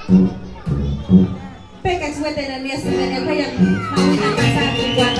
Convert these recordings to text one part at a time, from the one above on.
Pekas wetenan ya sebenarnya kayak maunya pasar buat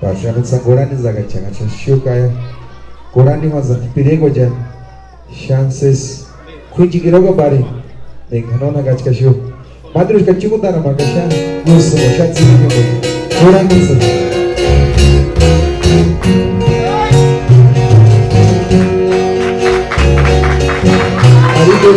Pasyarat sang Korani zaga changa shukaya Korani maza pirego jan chances kuji giroga bari denganona gachka shu madrush kachiku dana makasha nusu chances ni Korani sa Arigo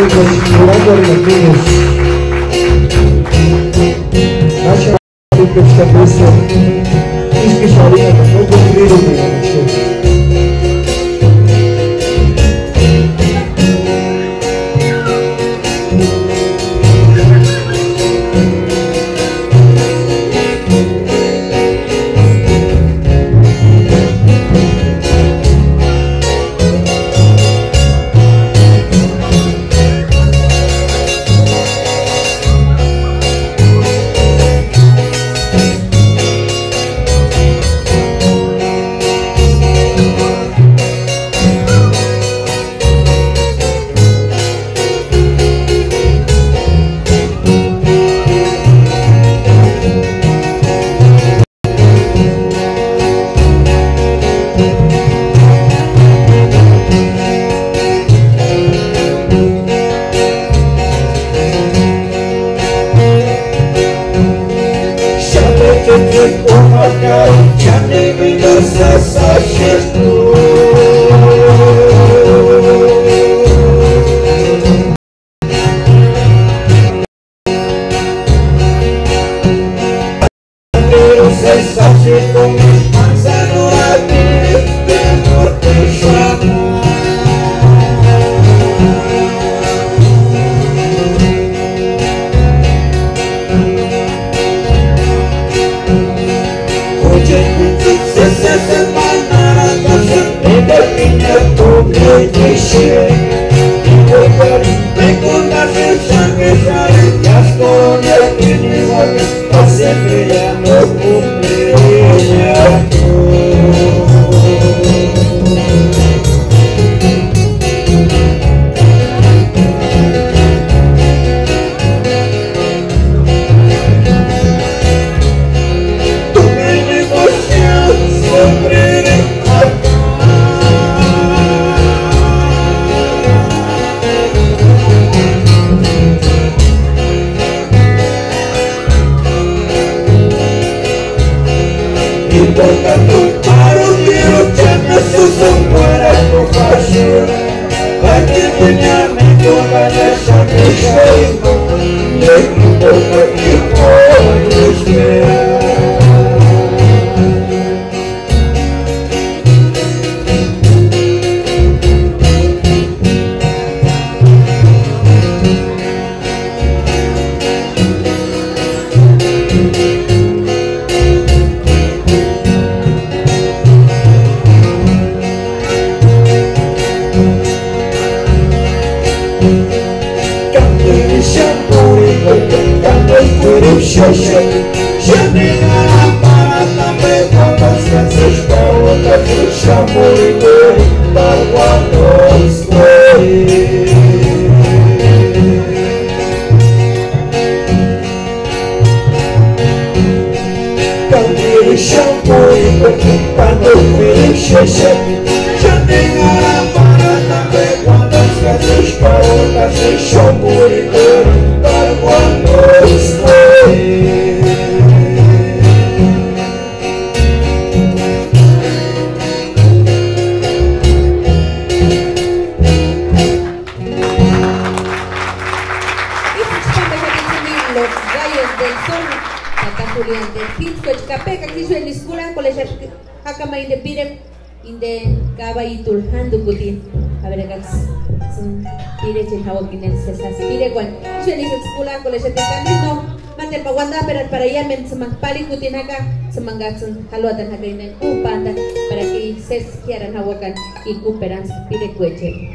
Haluatan hagainin upanda para que ses quieran hawakan y cooperan pide cueche.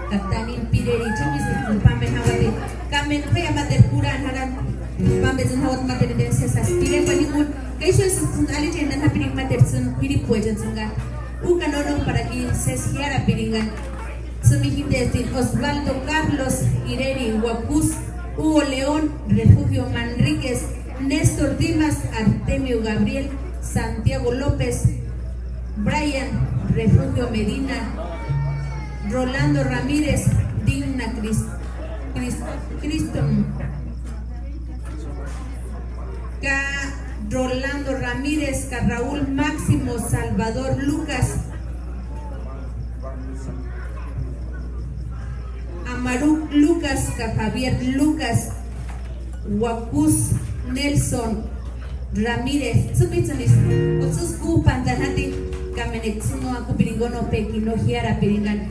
Kaptanin pireri chumis pamben hawati kamen kaya mater kuran haran pamben hawat mater den sesas pire panikun kaiso sun ali jendan hapiring mater sun piri puejan sunga ukanonong para que ses hiara piringan sumihindestin Osvaldo Carlos Ireri Huacuz Hugo León Refugio Manríquez Néstor Dimas Artemio Gabriel Santiago López Brian Refugio Medina Rolando Ramírez Digna Criston Rolando Ramírez Raúl Máximo Salvador Lucas Amaru Lucas Javier Lucas Huacuz Nelson Ramírez Subitsanis Otsus Pantanati Kamenek Suno Aku Piringono Pekino Hiara Piringan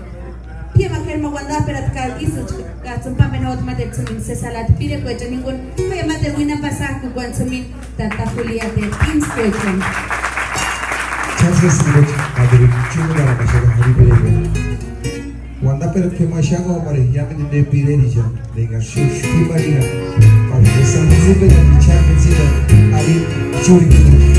Pia Makerma Wanda Perat Kal Isuch Katsumpa Menot Matet Sumin Sesalat Pire Kwechaningun Pia Mater Wina Pasaku Kwan Sumin Tata Julia de Pins Kwechan Chances Nirech Madrid Chumara Masaka Haribere Wanda Perat Kemashago Mari Yamin de Pirerija de Gashush Pimarina Para San Zupe de Champions Ali Churi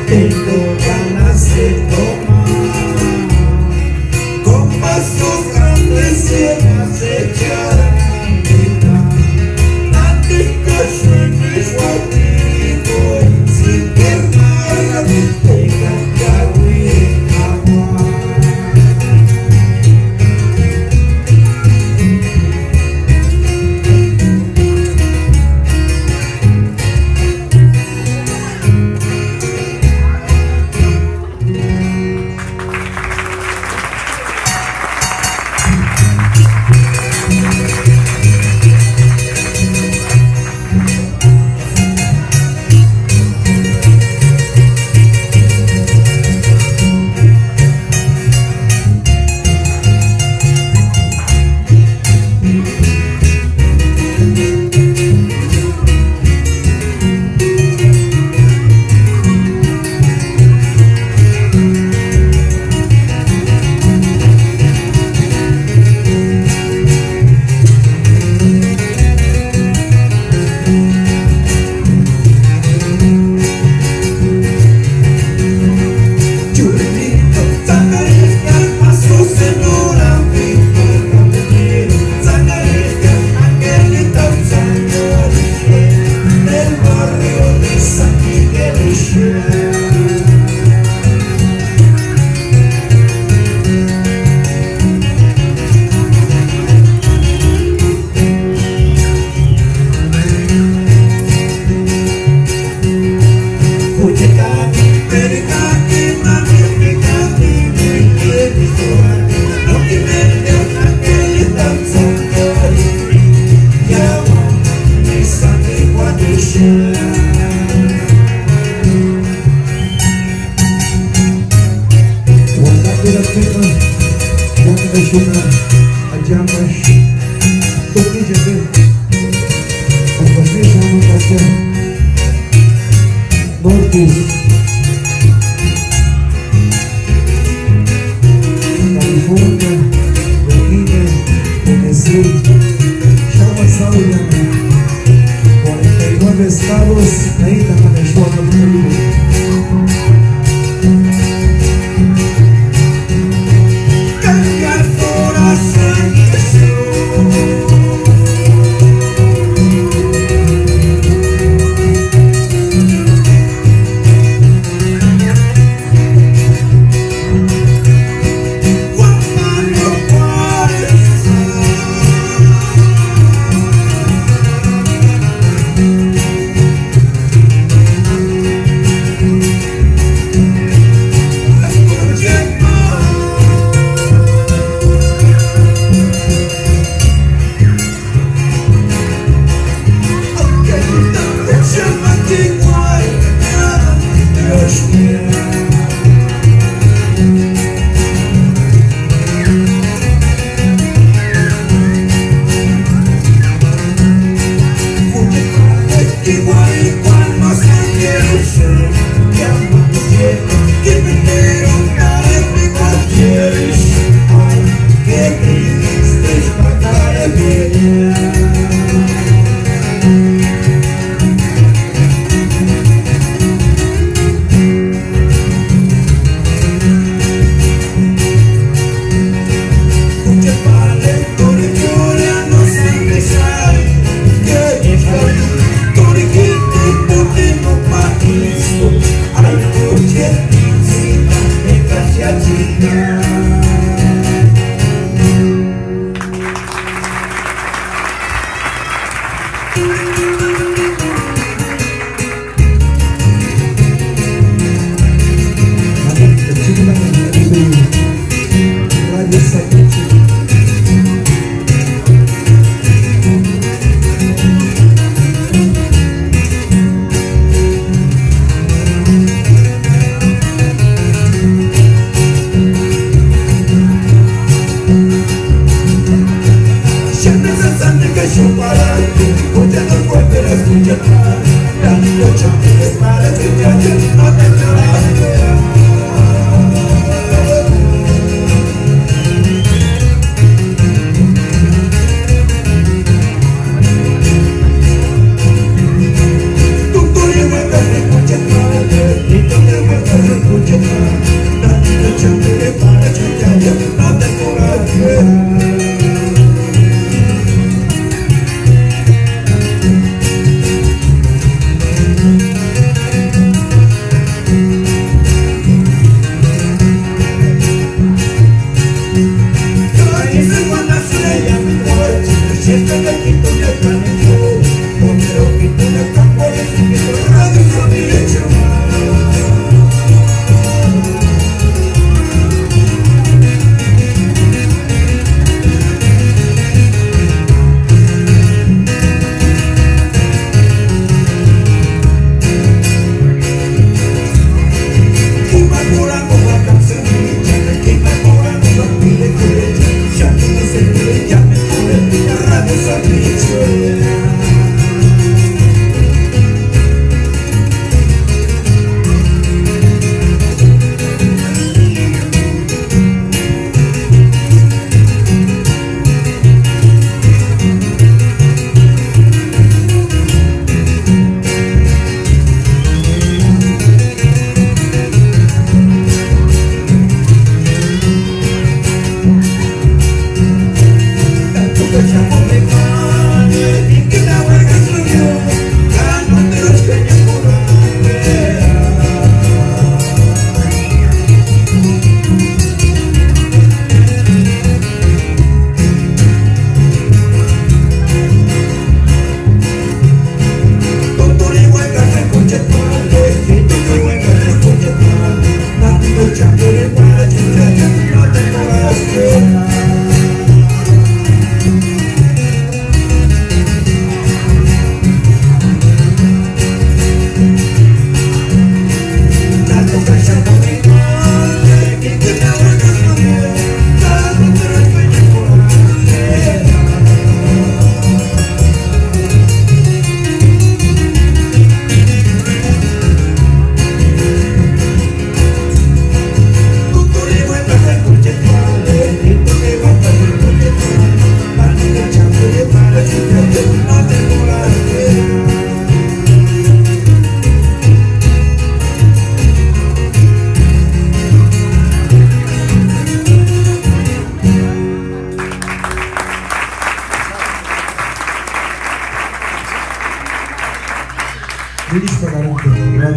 tengo ganas de tomar, con vasos grandes llenas de charanita, antica schönes Guatito, sin pierna de pega que agua.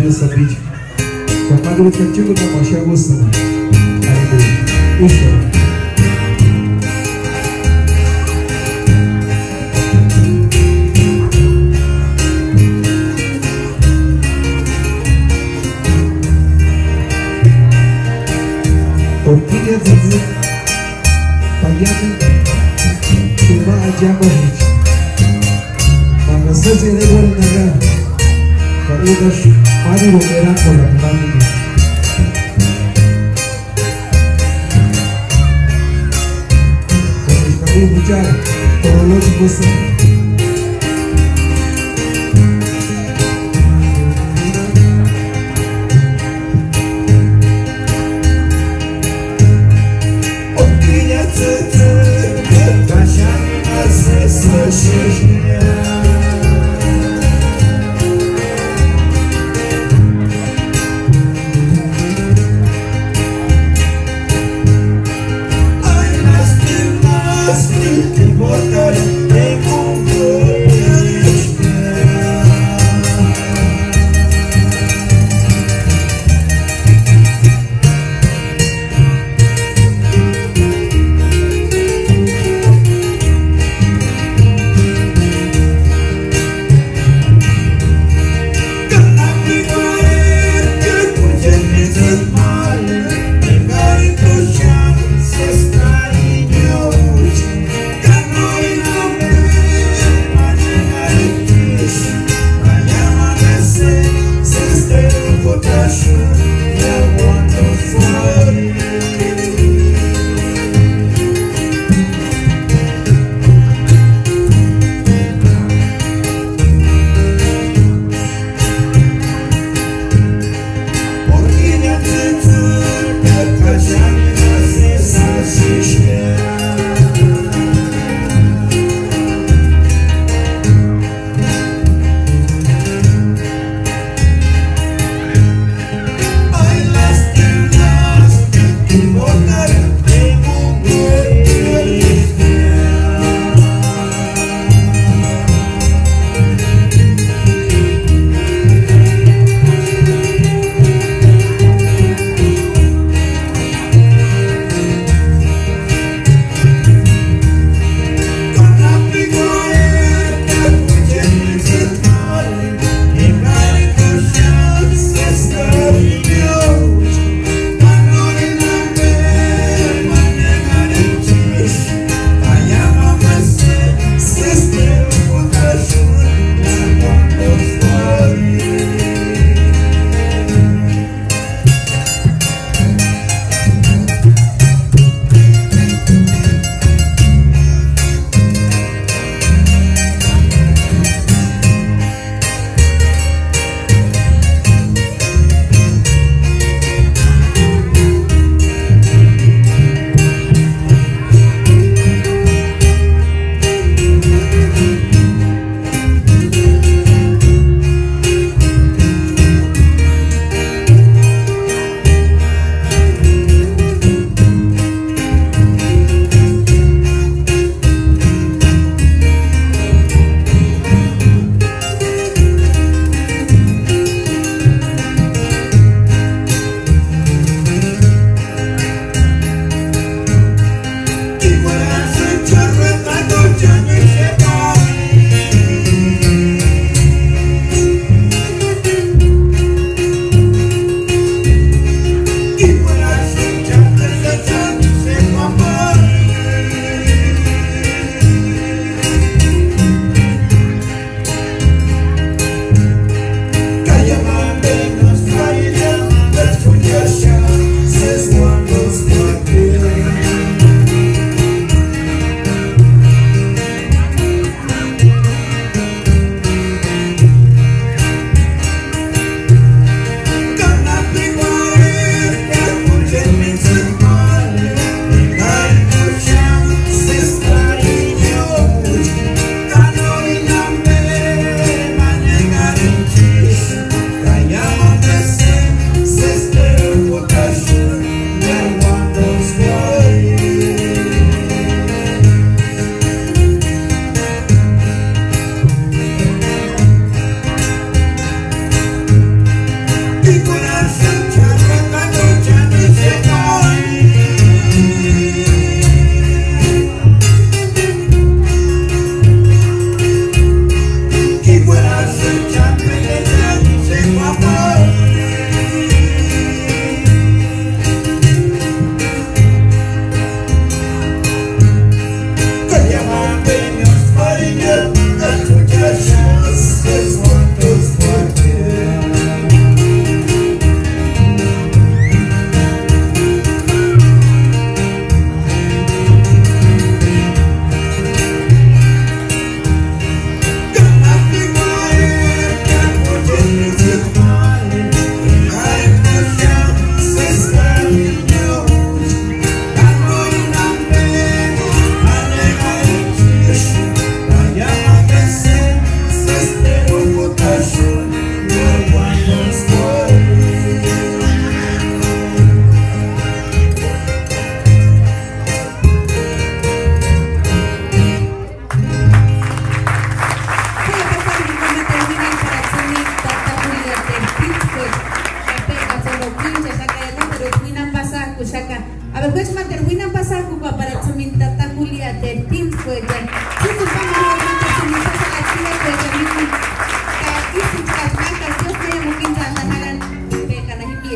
Dios sabía. Madre que chico no más ya gusta. Eso. Orquídea de payame, cuma aja bahit. Mangasa jere bol naga, karudas mari romeran kola mani. Kami bucar, tolos bosan. Mortal,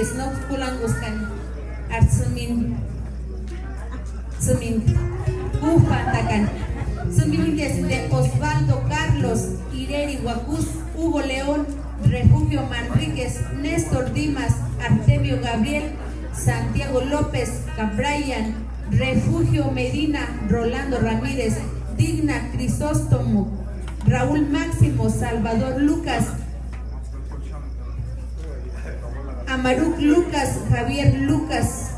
Ramírez, no Kulanguskan, Artsumin, Ufantakan, Sumin de Osvaldo Carlos, Ireri Huacuz, Hugo León, Refugio Manríquez, Néstor Dimas, Artemio Gabriel, Santiago López, Cabrayan, Refugio Medina, Rolando Ramírez, Digna Crisóstomo, Raúl Máximo, Salvador Lucas, Amaruc Lucas, Javier Lucas,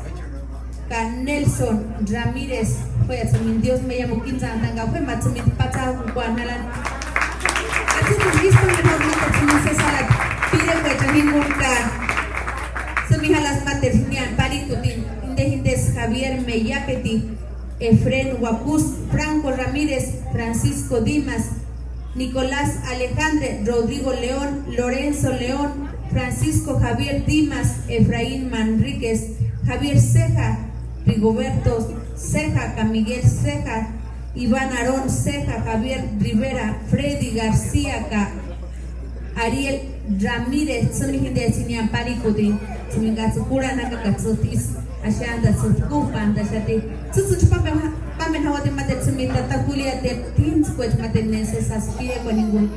Nelson Ramírez, fue a Dios me llamo Quinza Andanga, fue Matsumin Pata Guanalan. Así que visto mejor no te salat, pide que ningún Semihalas Maternian, Paritutin, Indehindes Javier Meyapeti, Efren Huacuz, Franco Ramírez, Francisco Dimas, Nicolás Alejandre, Rodrigo León, Lorenzo León, Francisco Javier Dimas, Efraín Manríquez, Javier Ceja, Rigoberto Ceja, Camiguel Ceja, Iván Aarón Ceja, Javier Rivera, Freddy García, Ariel Ramírez, Semihindes Sinian Parikutin, Semingatsukura Nakakatsutis, Ashanda Sukupan, Dashati, Susuchpam, Pamenhawa de Matetsimita, Takulia de Tins, which Mateneses aspire con ningún.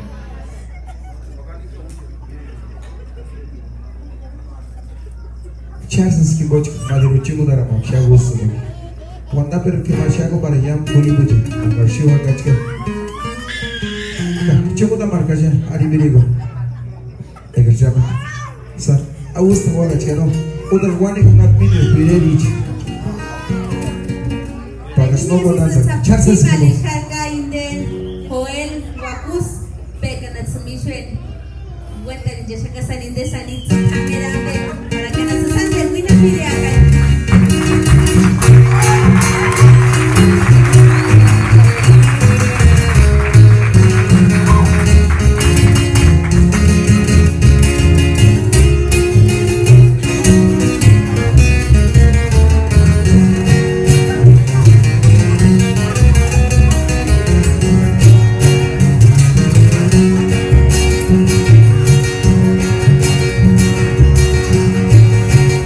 Chances que bote Maderuchigo da Ramon, Chago Sumi. Quando a perfima Chago para Yam Pulibuji, Garshua Gachka. Chico da Marcaja, Aribirigo. Egerjama. Sir, I was the one that you know. Other one who not been with Pirelli. Para Snow Dancer, chances que Joel Huacuz, Pecan at Submission. When the Jessica Sanin de Sanin, para que nos salga Wina Piriaca.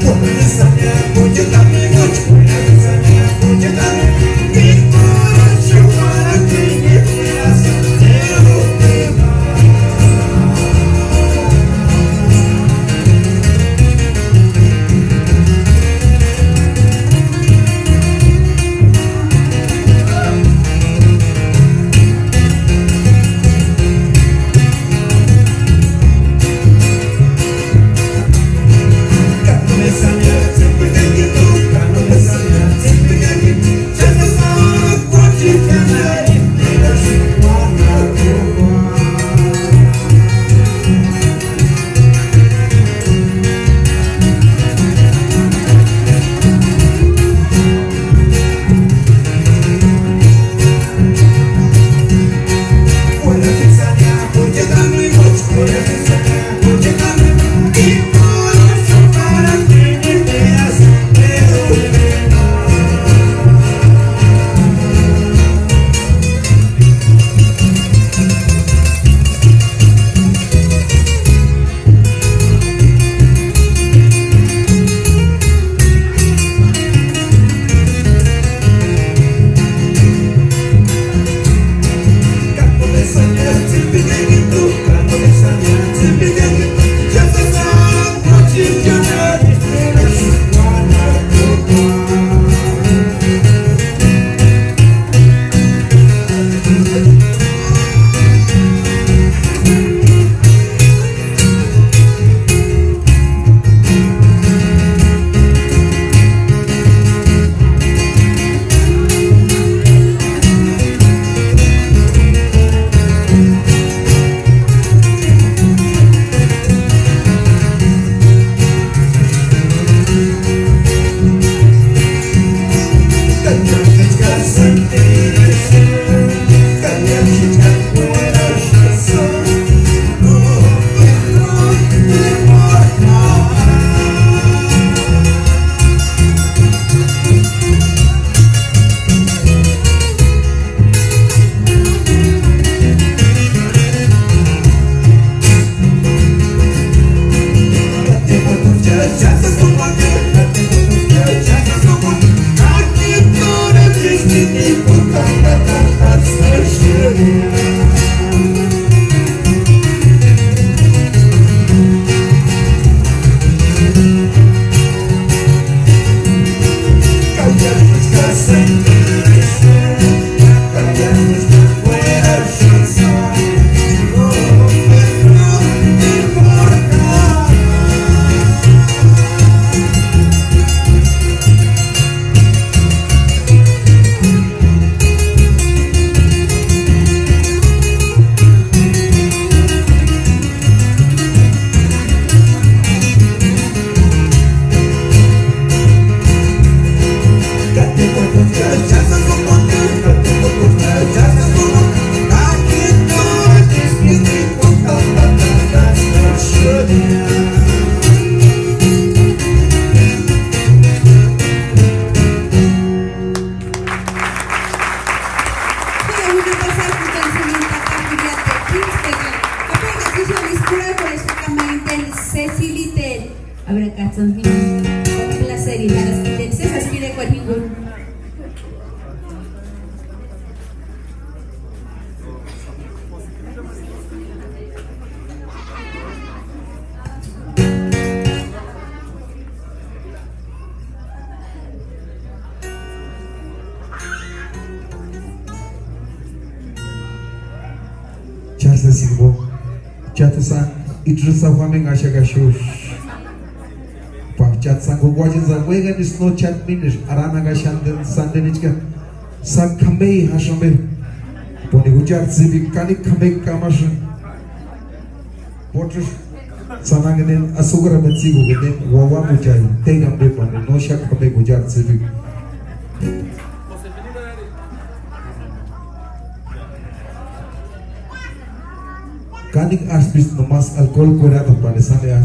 Por esa Un placer y las tendencias aspire con ningún. Chasa sigbo, chatasan idrisa huaming asha gashu. Pa chatsan go wajin za wega is no chat minute arana gashan sandenichka sak khambe hashambe. Poni gujar zibi kani khambe kamashu. Potter sanangene asugara metsi go gede wawa mujai tegambe poni no shak khambe gujar zibi. Kanik aspis nomas alcohol curado para sale a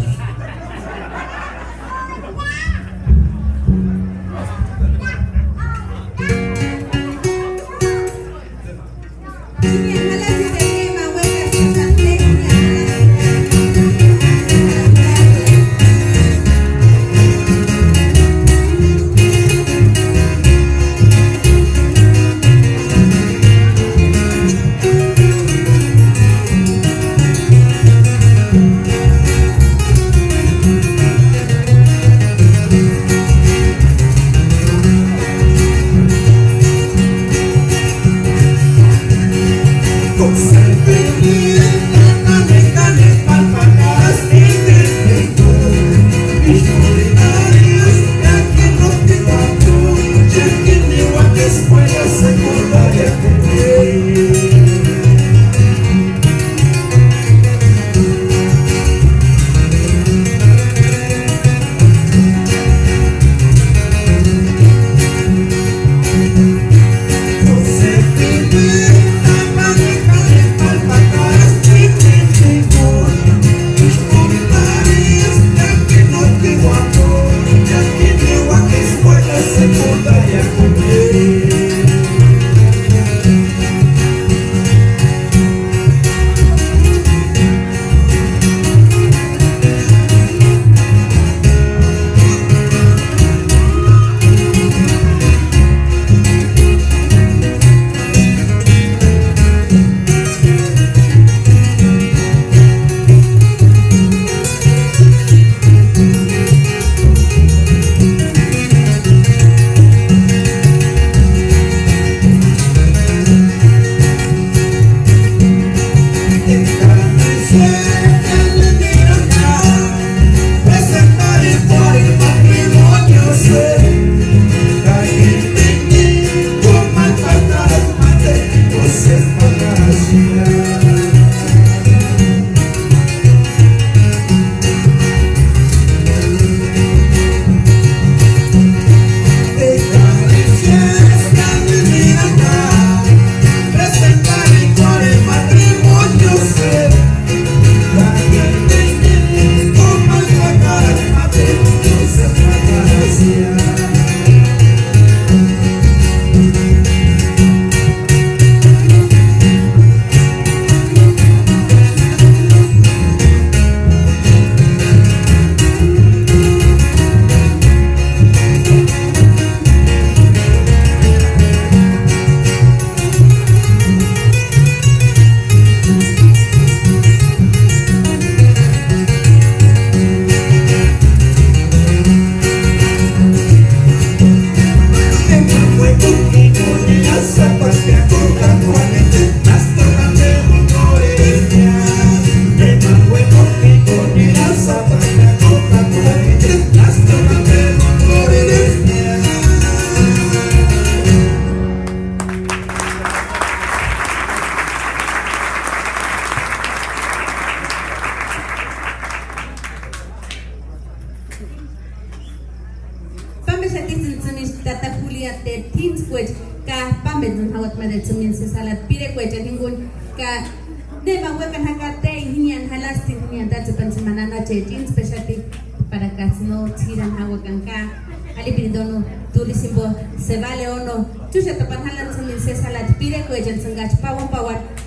para que no tiran agua canca ali piridono tulisimbo se vale o no chucha tapanhalan sa minse salat pire ko ejen sangach pawan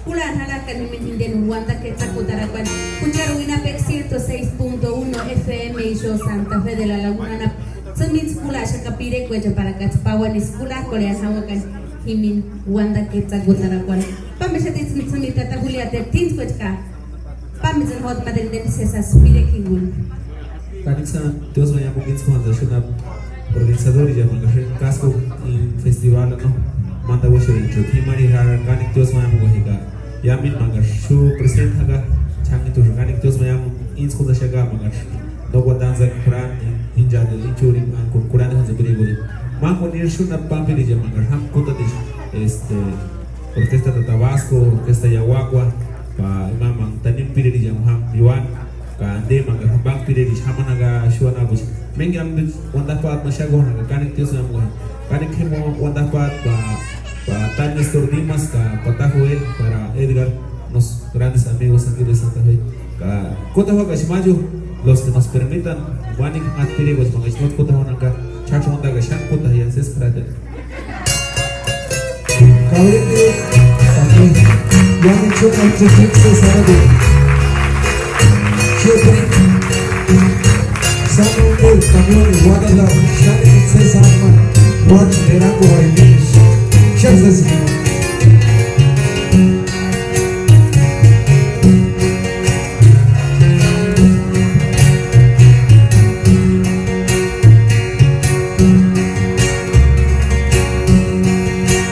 pulan halakan min hinden wanda que takutarapan kucharu ina pexir to 6.1 FM y yo Santa Fe de la Laguna sa min skula sa kapire ko ejen para kat pawan skula ko le hawakan himin wanda que takutarapan pameshatit smita tabuliate tins ka pamizan hot madel den sesa spire kingul Kanisa Dios me llama mucho cuando es una organizador y llama casco en festival no manda voce de intro primary har organic Dios me llama mujiga yamin mangar show present haga changi to organic Dios me llama in school da shaga mangar no danza Quran in jade inchuri an con Quran hanzo biri man con ir shuna pampi de mangar ham kota de orquesta de Tabasco orquesta Yaguagua pa imam tanim pire de ham yuan ande maga bang pide di hamanaga shuana bus mengam wanda pat masyago naga kanik tios namu kanik hemo wanda pat ba tan Nestor Dimas ka Patajuel para Edgar los grandes amigos aquí de Santa Fe ka kota hoga simaju los que nos permitan wanik at pide bus mga ismot kota honaka chacho onda ga shan kota ya ses prada Kauliti kami yang mencoba untuk sesama Samuel camión Guadalajara, Shani César Man, Juan Erango Ainish, Chazes.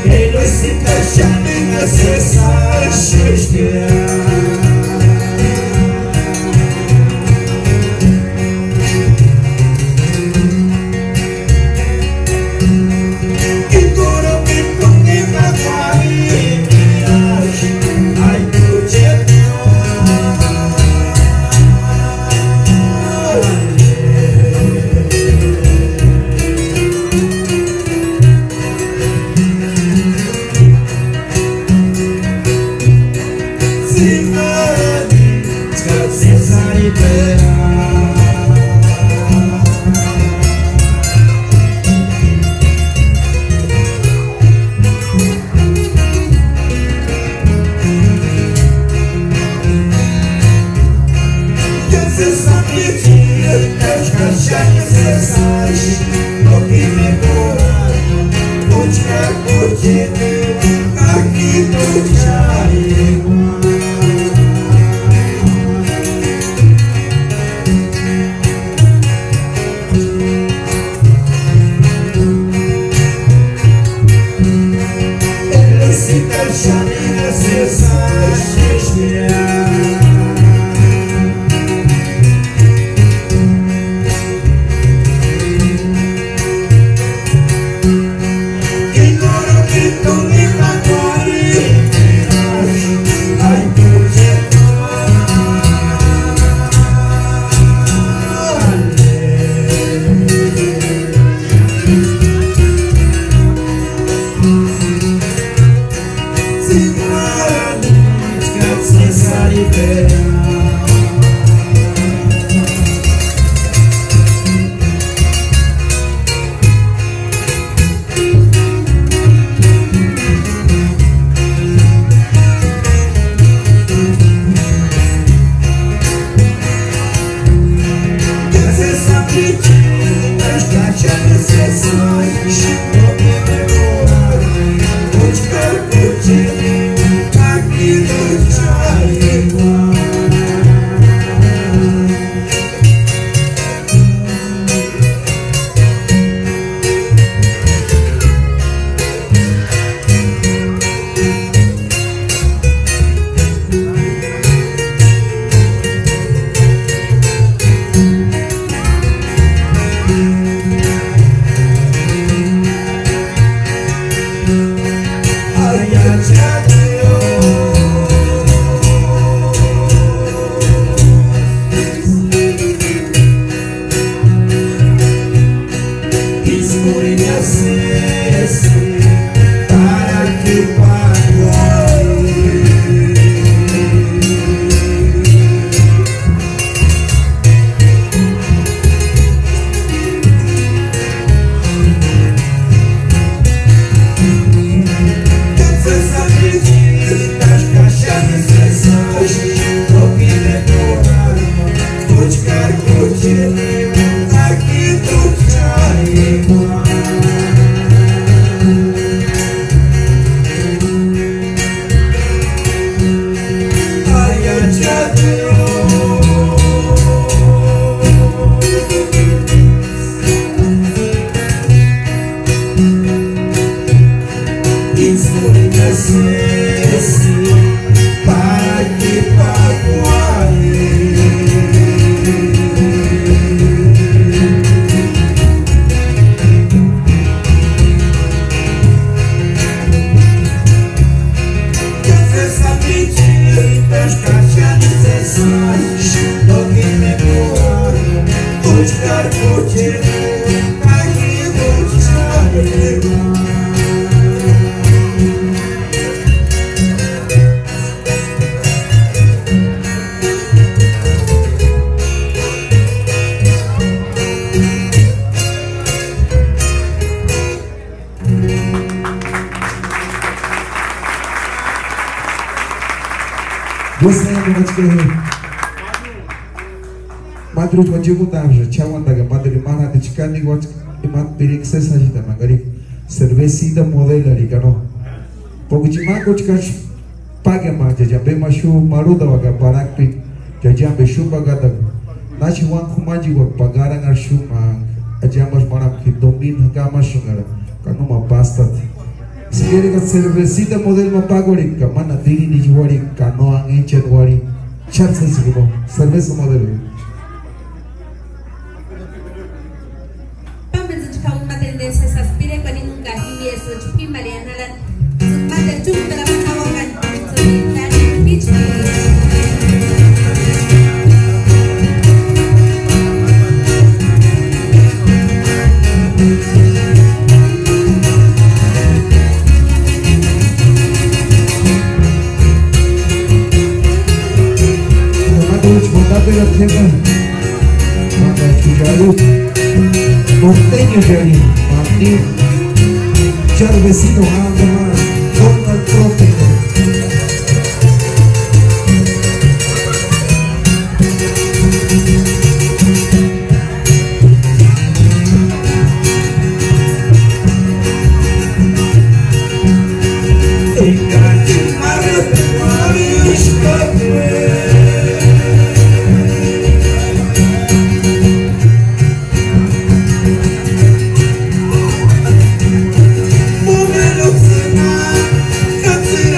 Eloisita Shani César Shishkia. Madru wajib utamnya, cawan daga madri mana dicikani waj imat pirik sesasi tanah gari cervecita model dari kano. Pokoknya aku cikas pagi mah jajambe masuk maru dawaga parak pit jajambe shuba gadag. Nasi wan kumaji wak pagaran arshuma ajamas maram kitomin hakamas sungara kano ma pastat. Segera kat cervecita model ma pagorik kamana diri nijuari kano angencen wari chat sesigumo cerveza model. Saya aspiré con ningún gatillo, eso chupi Mariana la mata chup de la mata boca, solitario pitch. Norteño dari Martín Cervecino Alma Donald Trópico That's it.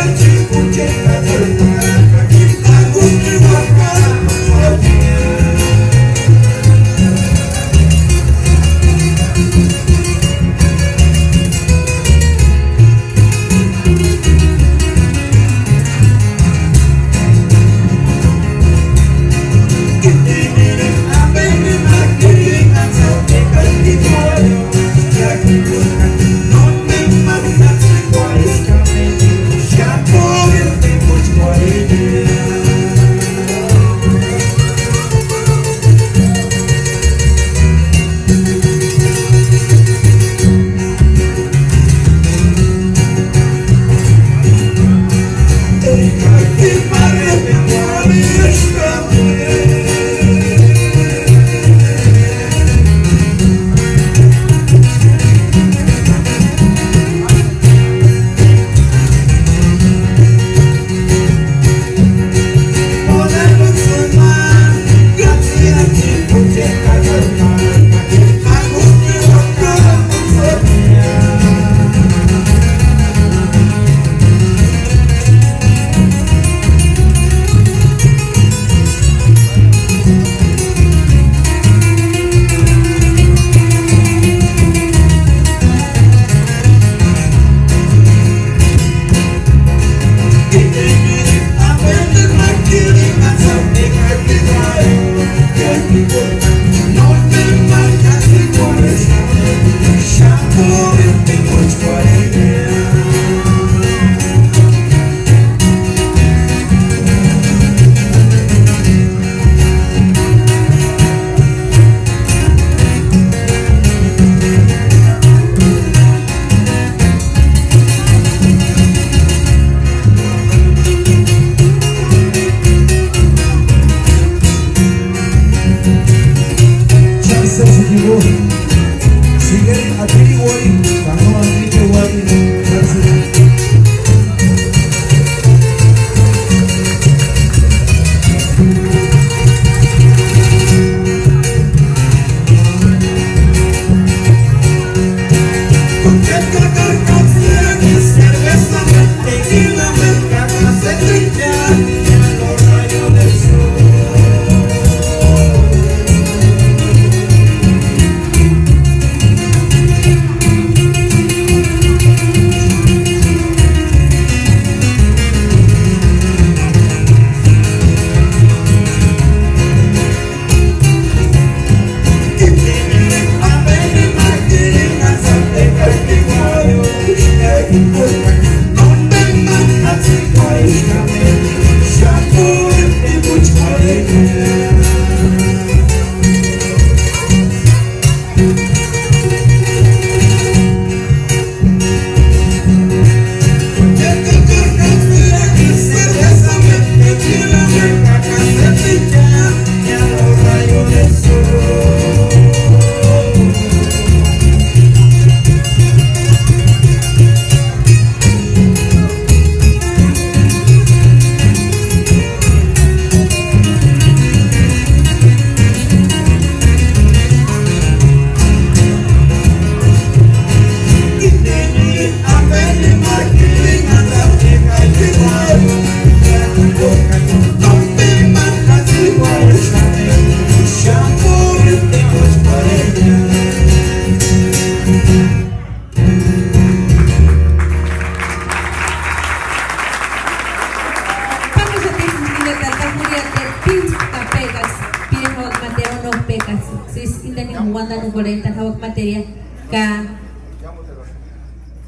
materia ka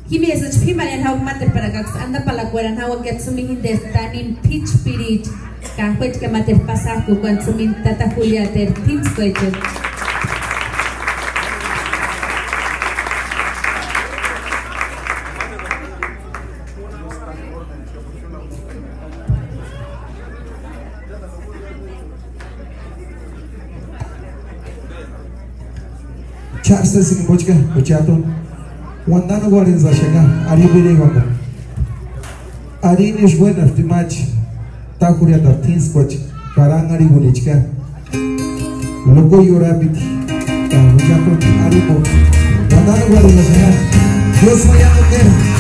Himi es pimayan hau mater para que anda para la cuera hau que sumin de tanin pitch spirit ka huet que mater pasar ku con sumin tata Julia ter teams coito Charles sin bochka bochato Wandano guarden za shega ari bere gamba ari nish buena timach ta kuria da tins boch karangari bolichka logo yorabit ta bochato ari bo wandano guarden za shega Dios vaya a tocar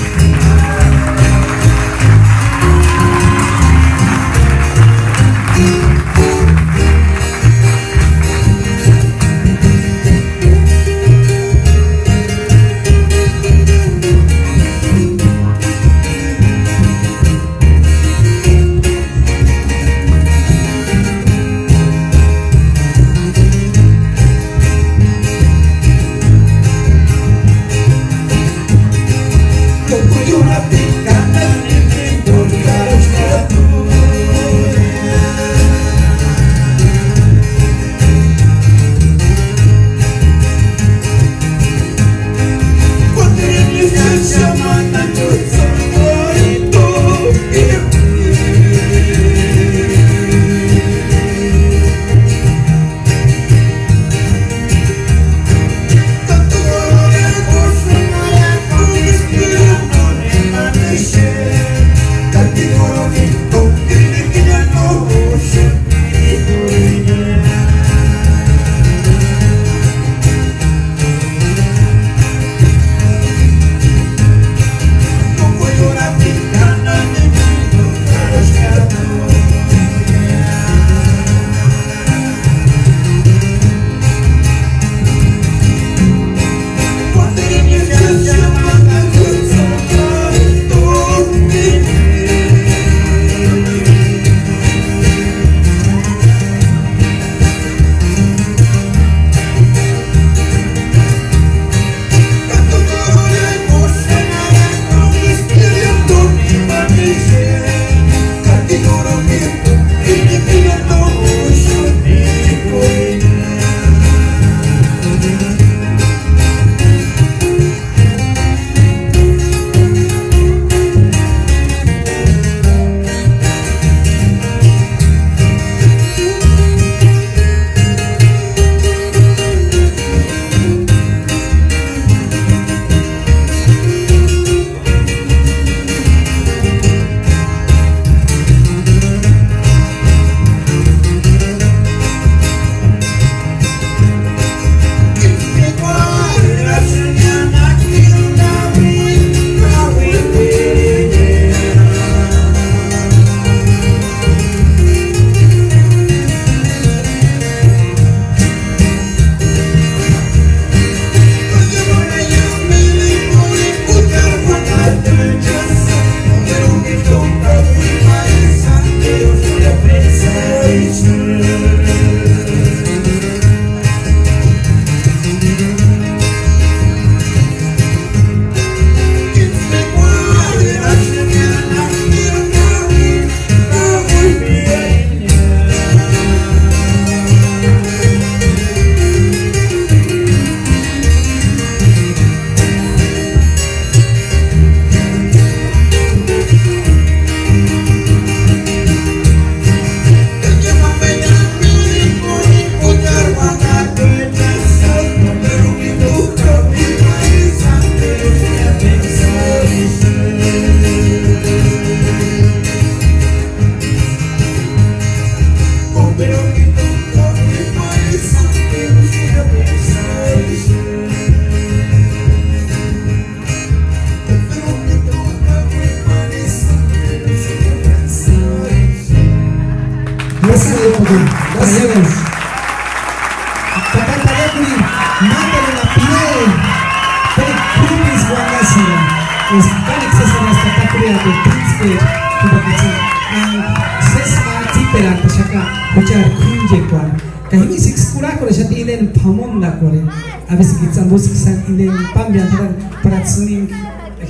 inden pamon na koren abis kitsan bus kisan inden pambian taran pratsning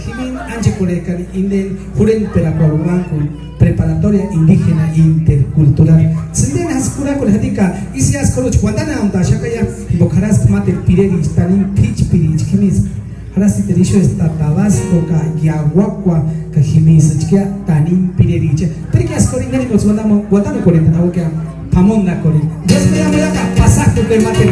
himin anje kore kali inden huren pera korwanku preparatoria indígena intercultural sinden haskura kol hadika isi askolo chwandana unda shakaya bokharas mate pireri stanin pitch pirich kimis harasi terisho esta tabasco ka yaguaqua ka himis chkia tanin pireriche porque askori ngani ko chwandamo guatano kore tanawo kya pamon na kore Dios me llamo acá pasaco que mate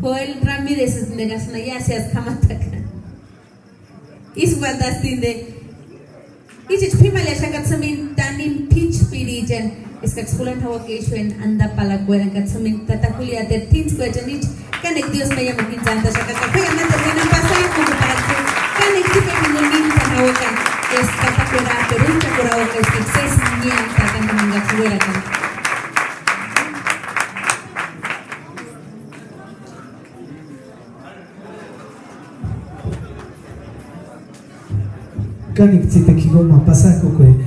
Joel Ramírez negas na yasias kamataka. Iswaldas tinde. Ichich pimale shakat samin tanim pitch pirijan. Iskak skulan hawa keishwen anda palagueran kat samin tatakulia ter tins kuajanich. Kanek Dios maya mungkin janta shakat kaya mata sena pasang kung para kanek tipe minulin sa hawakan. Es tatakulia fuera perunta por ahora que es nienta tanto manga fuera kan. Kanik tsite kigoma pasako kwe